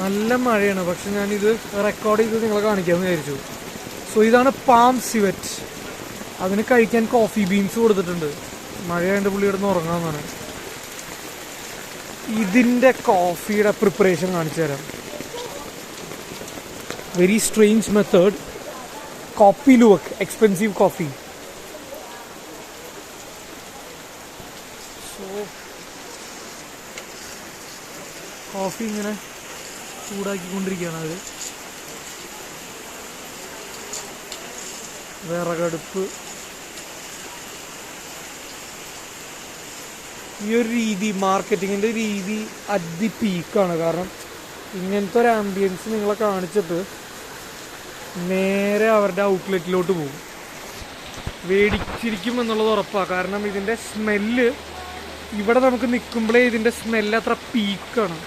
നല്ല മഴയാണ്, പക്ഷെ ഞാനിത് റെക്കോർഡ് ചെയ്ത് നിങ്ങളെ കാണിക്കാമെന്ന് വിചാരിച്ചു. സോ ഇതാണ് പാം സിവറ്റ്. അതിന് കഴിക്കാൻ കോഫി ബീൻസ് കൊടുത്തിട്ടുണ്ട്. മഴയായിട്ട് പുള്ളി കിടന്ന് ഉറങ്ങാമെന്നാണ്. ഇതിൻ്റെ കോഫിയുടെ പ്രിപ്പറേഷൻ കാണിച്ചു തരാം. Very strange method. Kopi luwak, expensive coffee. So coffee ഇങ്ങനെ ചൂടാക്കിക്കൊണ്ടിരിക്കുകയാണ് അവർ. വിറകടുപ്പ്. ഈ ഒരു രീതി, മാർക്കറ്റിങ്ങിൻ്റെ രീതി അറ്റ് ദി പീക്കാണ്. കാരണം ഇങ്ങനത്തെ ഒരു ആംബിയൻസ് നിങ്ങളെ കാണിച്ചിട്ട് നേരെ അവരുടെ ഔട്ട്ലെറ്റിലോട്ട് പോകും. മേടിച്ചിരിക്കും എന്നുള്ളത് ഉറപ്പാണ്. കാരണം ഇതിൻ്റെ സ്മെല്ല് ഇവിടെ നമുക്ക് നിൽക്കുമ്പോഴേ ഇതിൻ്റെ സ്മെല്ല് അത്ര പീക്കാണ്.